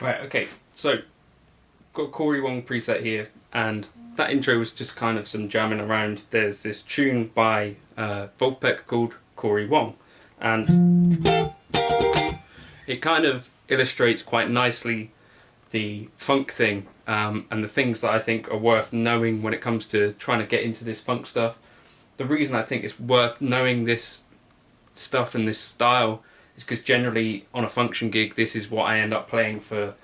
Right, okay, so got a Cory Wong preset here, and that intro was just kind of some jamming around. There's this tune by Wolfpack called Cory Wong, and it kind of illustrates quite nicely the funk thing, and the things that I think are worth knowing when it comes to trying to get into this funk stuff. The reason I think it's worth knowing this stuff and this style is because generally on a function gig this is what I end up playing for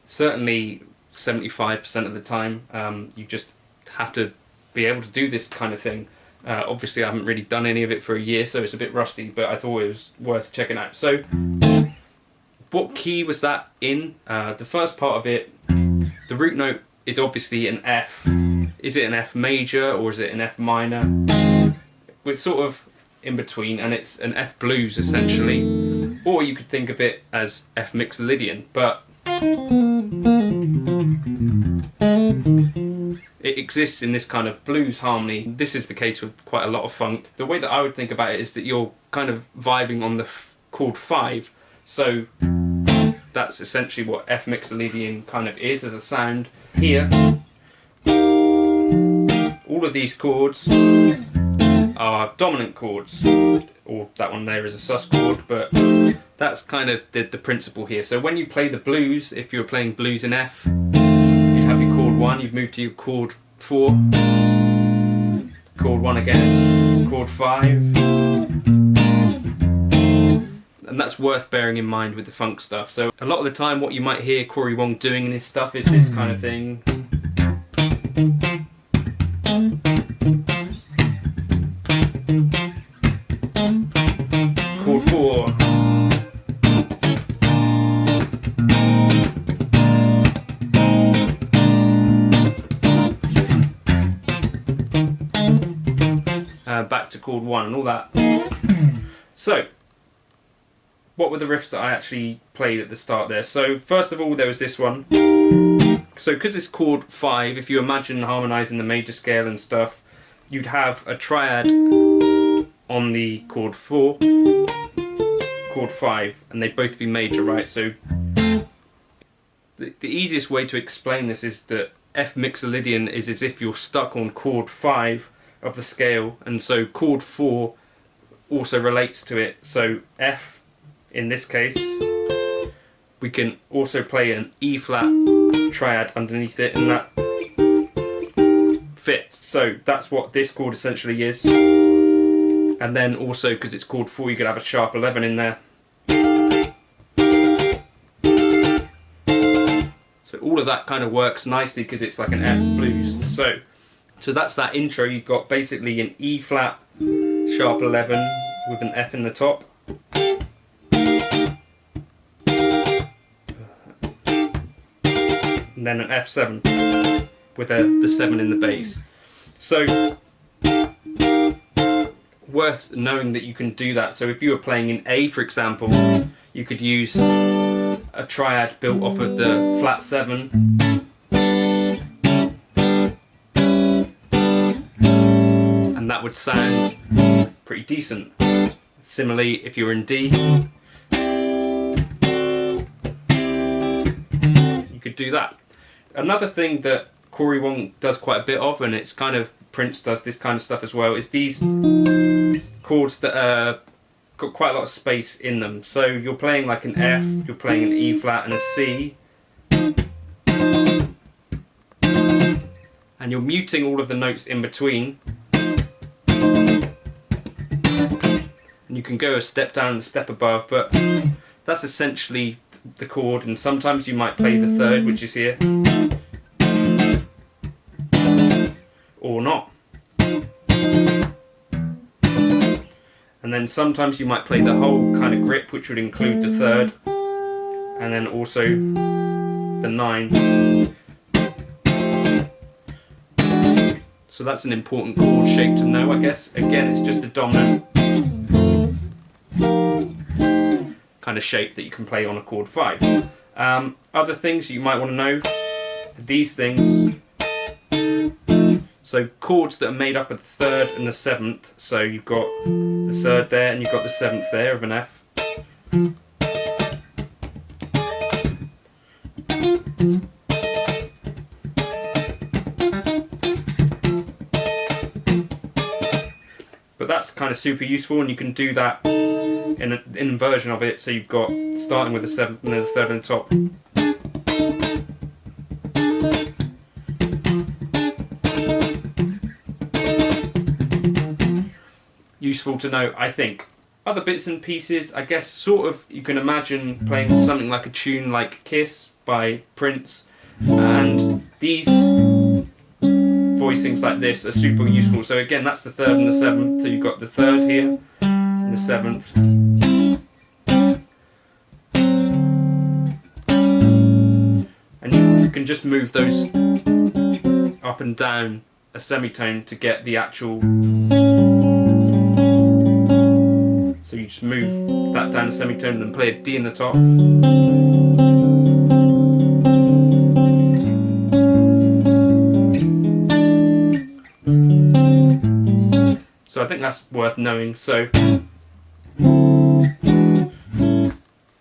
certainly 75% of the time. You just have to be able to do this kind of thing. Obviously I haven't really done any of it for a year, so it's a bit rusty, but I thought it was worth checking out. So what key was that in? The first part of it, the root note is obviously an F. Is it an F major or is it an F minor? It's sort of in between, and it's an F blues essentially, or you could think of it as F mixolydian, but it exists in this kind of blues harmony. This is the case with quite a lot of funk. The way that I would think about it is that you're kind of vibing on the chord 5, so that's essentially what F mixolydian kind of is as a sound. Here, all of these chords are dominant chords, or that one there is a sus chord, but that's kind of the principle here. So when you play the blues, if you're playing blues in F, you'd have your chord 1, you'd move to your chord 4, chord 1 again, chord 5, and that's worth bearing in mind with the funk stuff. So a lot of the time what you might hear Cory Wong doing in his stuff is this kind of thing. Chord 4. Back to chord 1 and all that. So, what were the riffs that I actually played at the start there? So, first of all, there was this one. So, because it's chord 5, if you imagine harmonising the major scale and stuff, you'd have a triad on the chord 4, chord 5, and they'd both be major, right? So the easiest way to explain this is that F mixolydian is as if you're stuck on chord 5 of the scale, and so chord 4 also relates to it. So F, in this case, we can also play an E flat triad underneath it, and that fits. So that's what this chord essentially is. And then also, because it's chord 4, you could have a sharp 11 in there. So all of that kind of works nicely because it's like an F blues. So that's that intro. You've got basically an E flat sharp 11 with an F in the top. And then an F7 with the 7 in the bass. So worth knowing that you can do that. So if you were playing in A, for example, you could use a triad built off of the flat 7, and that would sound pretty decent. Similarly, if you're in D, you could do that. Another thing that Cory Wong does quite a bit of, and it's kind of Prince does this kind of stuff as well, is these chords that got quite a lot of space in them. So you're playing like an F, you're playing an E flat and a C, and you're muting all of the notes in between. And you can go a step down and a step above, but that's essentially the chord. And sometimes you might play the third, which is here, or not. And then sometimes you might play the whole kind of grip, which would include the third, and then also the 9. So that's an important chord shape to know, I guess. Again, it's just a dominant kind of shape that you can play on a chord 5. Other things you might want to know, these things. So chords that are made up of the 3rd and the 7th. So you've got the 3rd there and you've got the 7th there of an F. But that's kind of super useful, and you can do that in an inversion of it. So you've got starting with the 7th and then the 3rd on the top. Useful to know, I think. Other bits and pieces, I guess, sort of, you can imagine playing something like a tune like Kiss by Prince, and these voicings like this are super useful. So again, that's the 3rd and the 7th, so you've got the 3rd here, and the 7th. And you can just move those up and down a semitone to get the actual. So you just move that down a semitone and then play a D in the top. So I think that's worth knowing. So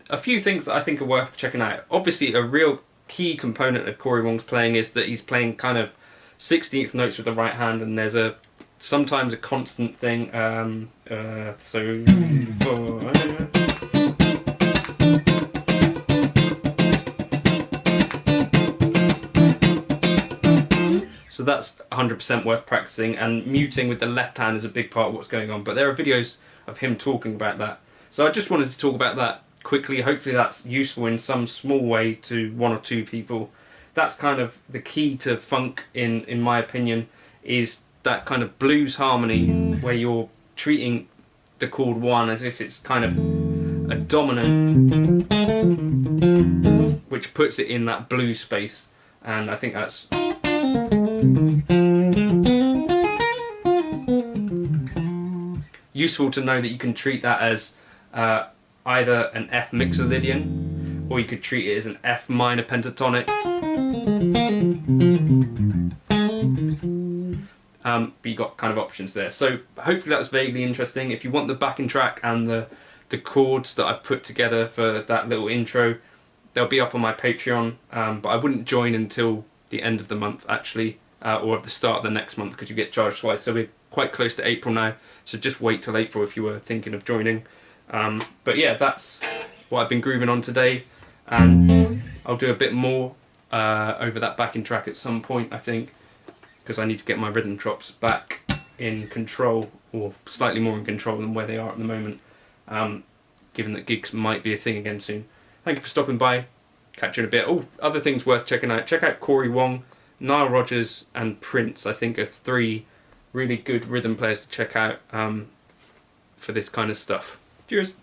a few things that I think are worth checking out. Obviously a real key component of Cory Wong's playing is that he's playing kind of 16th notes with the right hand, and there's sometimes a constant thing. So that's 100% worth practicing, and muting with the left hand is a big part of what's going on. But there are videos of him talking about that. So I just wanted to talk about that quickly. Hopefully that's useful in some small way to 1 or 2 people. That's kind of the key to funk, in my opinion, is that kind of blues harmony where you're treating the chord 1 as if it's kind of a dominant, which puts it in that blues space, and I think that's useful to know that you can treat that as either an F mixolydian, or you could treat it as an F minor pentatonic. But you got kind of options there. So hopefully that was vaguely interesting. If you want the backing track and the chords that I've put together for that little intro, they'll be up on my Patreon, but I wouldn't join until the end of the month actually, or at the start of the next month, because you get charged twice. So we're quite close to April now, so just wait till April if you were thinking of joining. But yeah, that's what I've been grooving on today, and I'll do a bit more over that backing track at some point, I think, because I need to get my rhythm chops back in control, or slightly more in control than where they are at the moment, given that gigs might be a thing again soon. Thank you for stopping by. Catch you in a bit. Oh, other things worth checking out. Check out Cory Wong, Nile Rodgers and Prince, I think, are 3 really good rhythm players to check out for this kind of stuff. Cheers.